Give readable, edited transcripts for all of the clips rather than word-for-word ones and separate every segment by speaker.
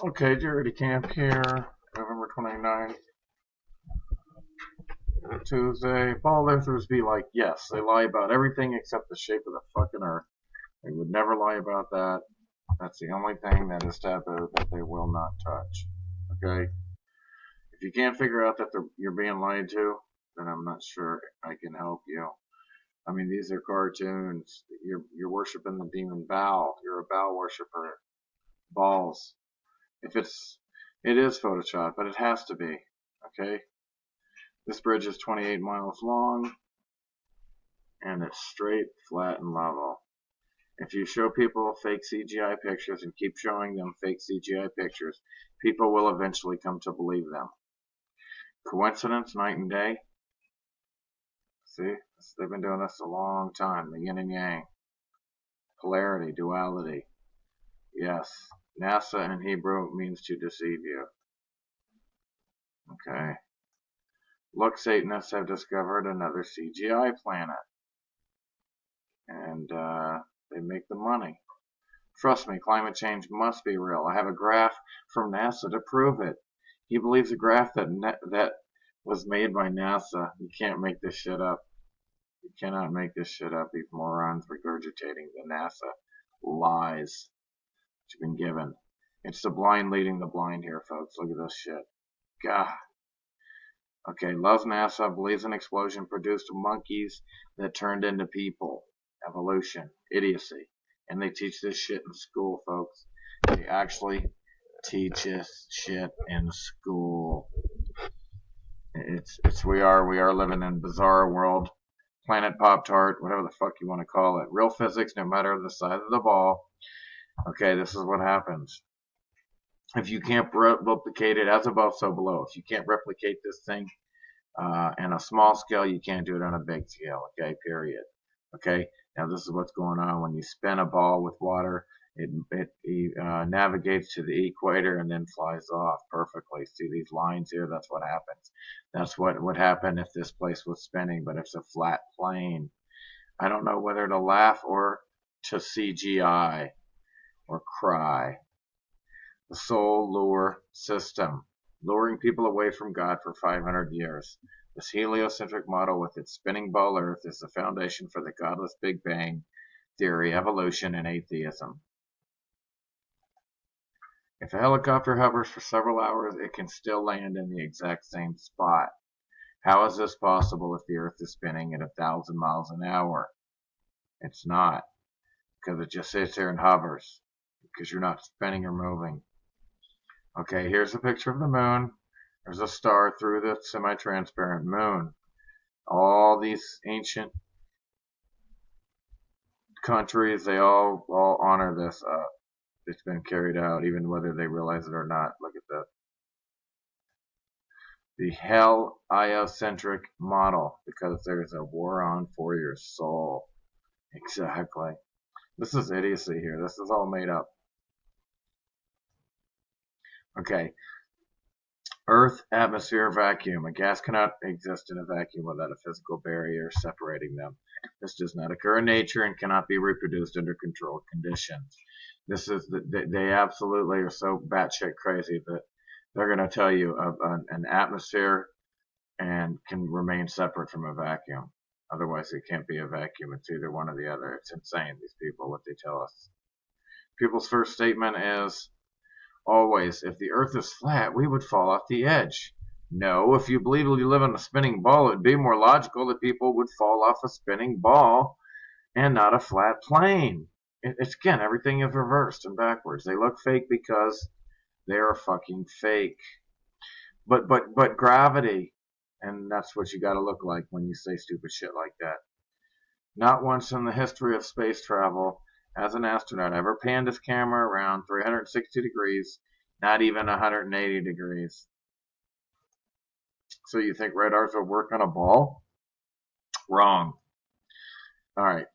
Speaker 1: Okay, Jerry Camp here, November 29th, Tuesday. Paul Lithers be like, yes, they lie about everything except the shape of the fucking earth. They would never lie about that. That's the only thing that is taboo that they will not touch. Okay? If you can't figure out that you're being lied to, then I'm not sure I can help you. I mean, these are cartoons. You're worshiping the demon Baal. You're a Baal worshiper. Balls. If it is Photoshop, but it has to be. Okay? This bridge is 28 miles long and it's straight, flat, and level. If you show people fake CGI pictures and keep showing them fake CGI pictures, people will eventually come to believe them. Coincidence, night and day? See, they've been doing this a long time. The yin and yang. Polarity, duality. Yes, NASA in Hebrew means to deceive you. Okay. Look, Satanists have discovered another CGI planet. And they make the money. Trust me, climate change must be real. I have a graph from NASA to prove it. He believes a graph that was made by NASA. You can't make this shit up. You cannot make this shit up. These morons regurgitating the NASA lies that you've been given. It's the blind leading the blind here, folks. Look at this shit. God. Okay, loves NASA, believes an explosion produced monkeys that turned into people. Evolution. Idiocy. And they teach this shit in school, folks. They actually teach this shit in school. We are living in a bizarre world. Planet Pop-Tart, whatever the fuck you want to call it. Real physics, no matter the size of the ball. Okay, this is what happens. If you can't replicate it as above, so below. If you can't replicate this thing on a small scale, you can't do it on a big scale. Okay, period. Okay, now this is what's going on when you spin a ball with water. It navigates to the equator and then flies off perfectly. See these lines here? That's what happens. That's what would happen if this place was spinning, but it's a flat plane. I don't know whether to laugh or to CGI or cry. The soul lure system, luring people away from God for 500 years. This heliocentric model with its spinning ball Earth is the foundation for the godless Big Bang theory, evolution, and atheism. If a helicopter hovers for several hours, it can still land in the exact same spot. How is this possible if the Earth is spinning at 1,000 miles an hour? It's not, because it just sits there and hovers, because you're not spinning or moving. Okay, here's a picture of the moon. There's a star through the semi-transparent moon. All these ancient countries, they all honor this. It's been carried out, even whether they realize it or not. Look at that. The heliocentric model, because there's a war on for your soul. Exactly. This is idiocy here. This is all made up. Okay. Earth, atmosphere, vacuum. A gas cannot exist in a vacuum without a physical barrier separating them. This does not occur in nature and cannot be reproduced under controlled conditions. They absolutely are so batshit crazy that they're going to tell you an atmosphere and can remain separate from a vacuum. Otherwise, it can't be a vacuum. It's either one or the other. It's insane, these people, what they tell us. People's first statement is, always, if the earth is flat, we would fall off the edge. No, if you believe you live on a spinning ball, it would be more logical that people would fall off a spinning ball and not a flat plane. It's again, everything is reversed and backwards. They look fake because they're fucking fake. But gravity, and that's what you gotta look like when you say stupid shit like that. Not once in the history of space travel has an astronaut ever panned his camera around 360 degrees, not even 180 degrees. So you think radars will work on a ball? Wrong. All right.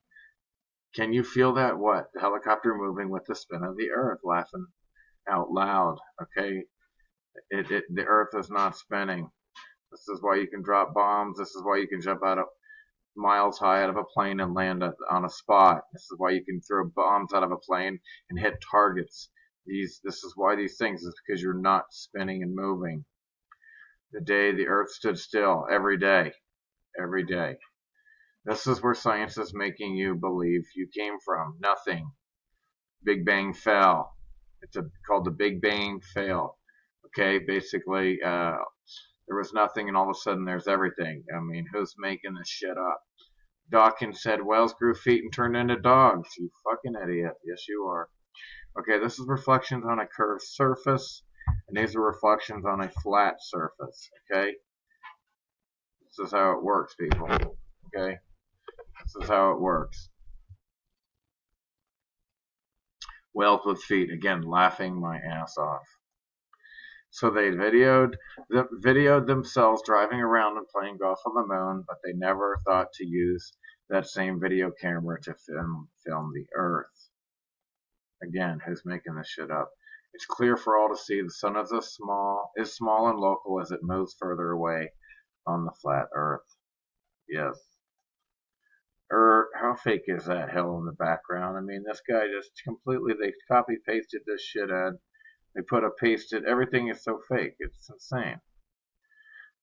Speaker 1: Can you feel that? What? The helicopter moving with the spin of the earth, laughing out loud. Okay? The earth is not spinning. This is why you can drop bombs. This is why you can jump out of miles high out of a plane and land on a spot. This is why you can throw bombs out of a plane and hit targets This is why these things is because you're not spinning and moving. The day the Earth stood still, every day, every day. This is where science is making you believe you came from nothing. Big Bang fell. It's called the Big Bang fail. Okay, basically, there was nothing, and all of a sudden there's everything. I mean, who's making this shit up? Dawkins said whales grew feet and turned into dogs. You fucking idiot. Yes, you are. Okay, this is reflections on a curved surface, and these are reflections on a flat surface. Okay, this is how it works, people. Okay, this is how it works. Whales with feet, again, laughing my ass off. So they videoed themselves driving around and playing golf on the moon, but they never thought to use that same video camera to film the Earth. Again, who's making this shit up? It's clear for all to see the sun is small and local as it moves further away on the flat Earth. Yes. How fake is that hill in the background? I mean, this guy just completely, they copy pasted this shit in. They put a pasted, everything is so fake. It's insane.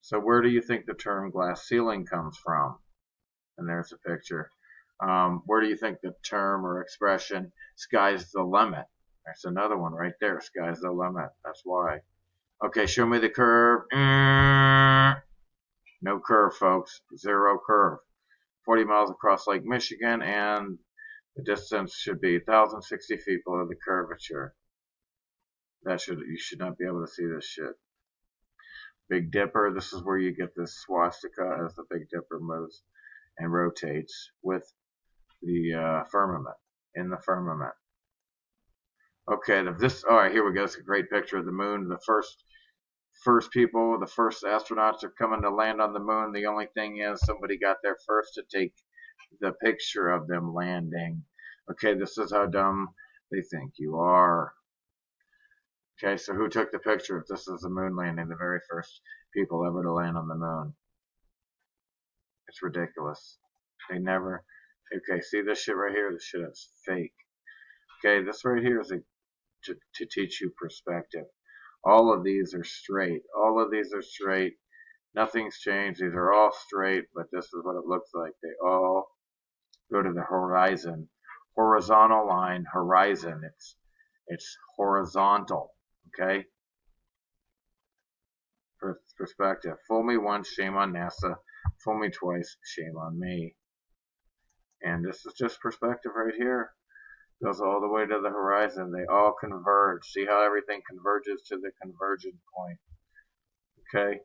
Speaker 1: So where do you think the term glass ceiling comes from? And there's a picture. Where do you think the term or expression sky's the limit? There's another one right there. Sky's the limit. That's why. Okay, show me the curve. No curve, folks. Zero curve. 40 miles across Lake Michigan, and the distance should be 1,060 feet below the curvature. You should not be able to see this shit. Big Dipper, this is where you get this swastika as the Big Dipper moves and rotates with the firmament, in the firmament. Okay, all right, here we go. It's a great picture of the moon. The first people, the first astronauts are coming to land on the moon. The only thing is somebody got there first to take the picture of them landing. Okay, this is how dumb they think you are. Okay, so who took the picture? If this is the moon landing, the very first people ever to land on the moon. It's ridiculous. They never. Okay, see this shit right here? This shit is fake. Okay, this right here is to teach you perspective. All of these are straight. All of these are straight. Nothing's changed. These are all straight, but this is what it looks like. They all go to the horizon. Horizontal line, horizon. It's horizontal. Okay? Perspective. Fool me once, shame on NASA. Fool me twice, shame on me. And this is just perspective right here. Goes all the way to the horizon. They all converge. See how everything converges to the convergent point. Okay?